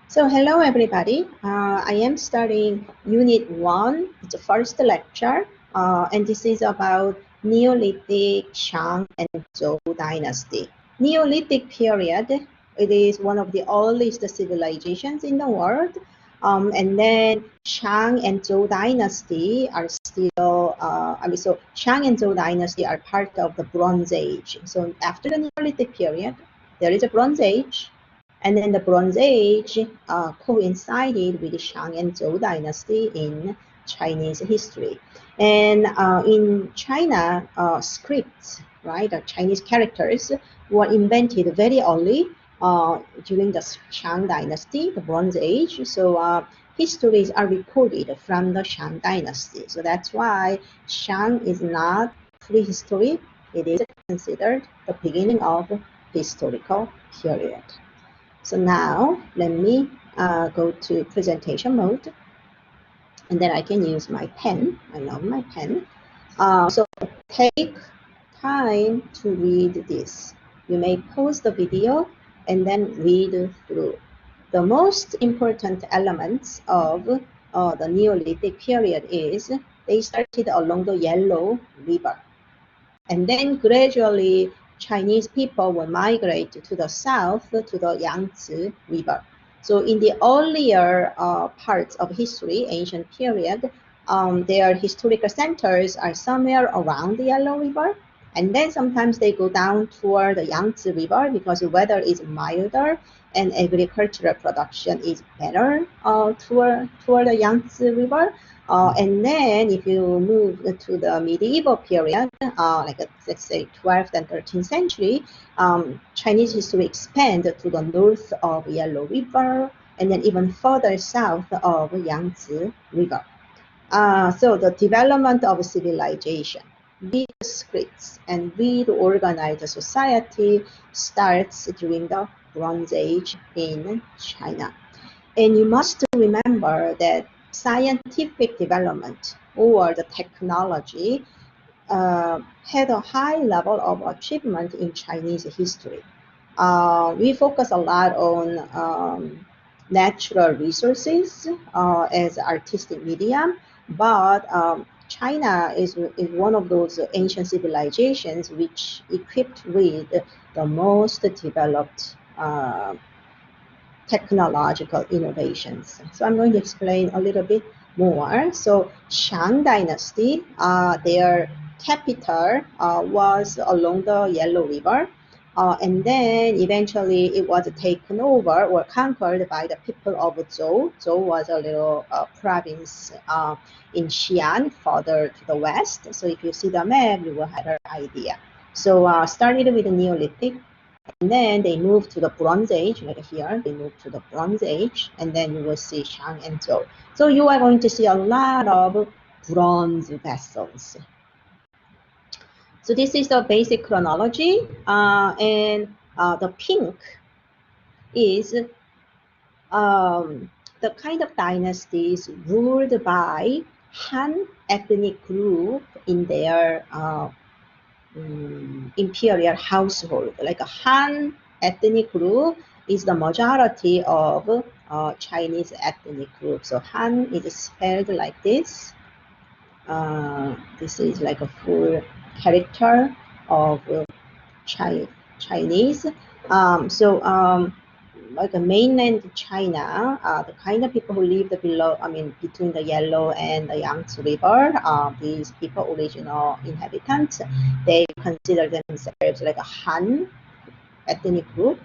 So hello everybody. I am starting unit 1, the first lecture, and this is about Neolithic Shang and Zhou dynasty. Neolithic period, it is one of the earliest civilizations in the world, and then Shang and Zhou dynasty are still, so Shang and Zhou dynasty are part of the Bronze Age. So after the Neolithic period, there is a Bronze Age. And then the Bronze Age coincided with the Shang and Zhou dynasty in Chinese history. And in China, scripts, right, Chinese characters were invented very early during the Shang dynasty, the Bronze Age. So histories are recorded from the Shang dynasty. So that's why Shang is not prehistory. It is considered the beginning of historical period. So now let me go to presentation mode, and then I can use my pen. I love my pen. So take time to read this. You may pause the video and then read through. The most important elements of the Neolithic period is they started along the Yellow River. And then gradually Chinese people will migrate to the south to the Yangtze River. So in the earlier parts of history, ancient period, their historical centers are somewhere around the Yellow River. And then sometimes they go down toward the Yangtze River because the weather is milder and agricultural production is better toward the Yangtze River. And then if you move to the medieval period, let's say 12th and 13th century, Chinese history expanded to the north of Yellow River and then even further south of Yangtze River. So the development of civilization with scripts and with organized society starts during the Bronze Age in China. And you must remember that scientific development or the technology had a high level of achievement in Chinese history. We focus a lot on natural resources as artistic medium, but China is one of those ancient civilizations which equipped with the most developed technological innovations. So I'm going to explain a little bit more. So Shang dynasty, their capital was along the Yellow River. And then eventually it was taken over or conquered by the people of Zhou. Zhou was a little province in Xi'an, further to the west. So if you see the map, you will have an idea. So started with the Neolithic, and then they moved to the Bronze Age, like here, they moved to the Bronze Age, and then you will see Shang and Zhou. So you are going to see a lot of bronze vessels. So this is the basic chronology, and the pink is the kind of dynasties ruled by Han ethnic group in their imperial household. Like a Han ethnic group is the majority of Chinese ethnic group. So Han is spelled like this. This is like a full character of Chinese. Like a mainland China, the kind of people who lived below, between the Yellow and the Yangtze River, these people, original inhabitants, they consider themselves like a Han ethnic group.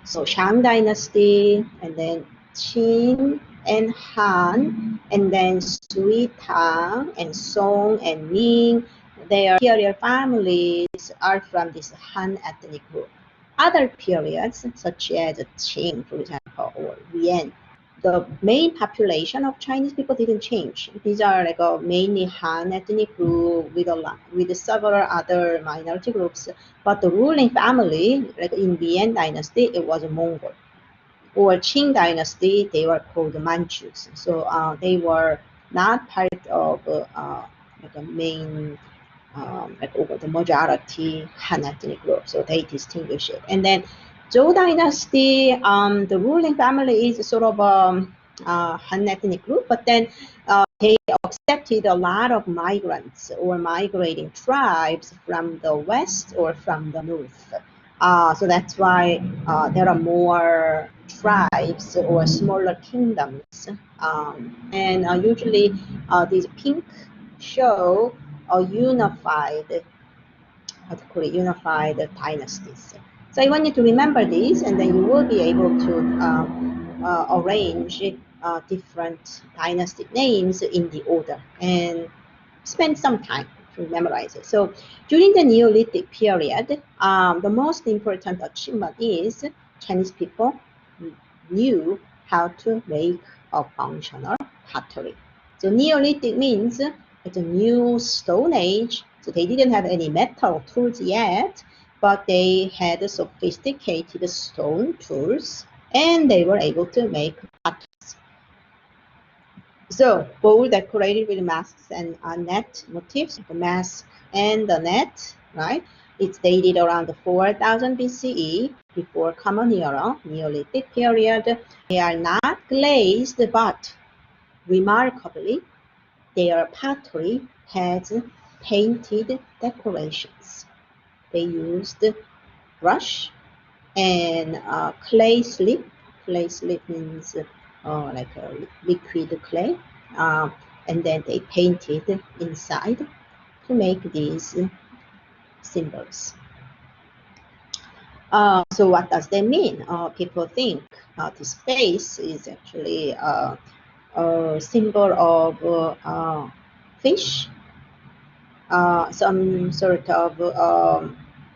So Shang dynasty, and then Qin and Han, and then Sui Tang and Song and Ming. Their imperial families are from this Han ethnic group. Other periods, such as Qing, for example, or Yuan, the main population of Chinese people didn't change. These are like a mainly Han ethnic group with several other minority groups. But the ruling family, like in Yuan dynasty, it was Mongol. Or Qing dynasty, they were called Manchus. So they were not part of like a main like over the majority Han ethnic group, so they distinguish it. And then Zhou dynasty, the ruling family is sort of Han ethnic group, but then they accepted a lot of migrants or migrating tribes from the west or from the north. So that's why there are more tribes or smaller kingdoms. And usually these pink show a unified, how to call it, unified dynasties. So I want you to remember this, and then you will be able to arrange different dynastic names in the order and spend some time to memorize it. So during the Neolithic period, the most important achievement is Chinese people knew how to make a functional pottery. So Neolithic means it's a new Stone Age. So they didn't have any metal tools yet, but they had sophisticated stone tools, and they were able to make potteries. So bowl decorated with masks and net motifs, the mask and the net, right? It's dated around 4000 BCE, before Common Era, Neolithic period. They are not glazed, but remarkably, their pottery has painted decorations. They used brush and clay slip. Clay slip means like a liquid clay. And then they painted inside to make these symbols. So what does that mean? People think this face is actually a symbol of fish, some sort of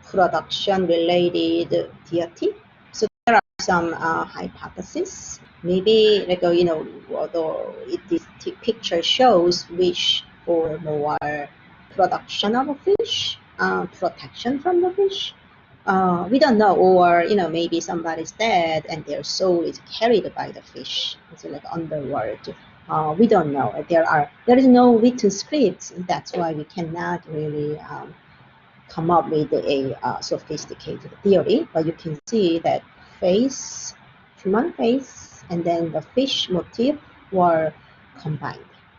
production-related deity. So there are some hypotheses. Maybe, like although this picture shows wish for more production of a fish, protection from the fish. We don't know, or maybe somebody's dead and their soul is carried by the fish. It's like underworld. We don't know. There is no written scripts. That's why we cannot really come up with a sophisticated theory. But you can see that face, human face, and then the fish motif were combined.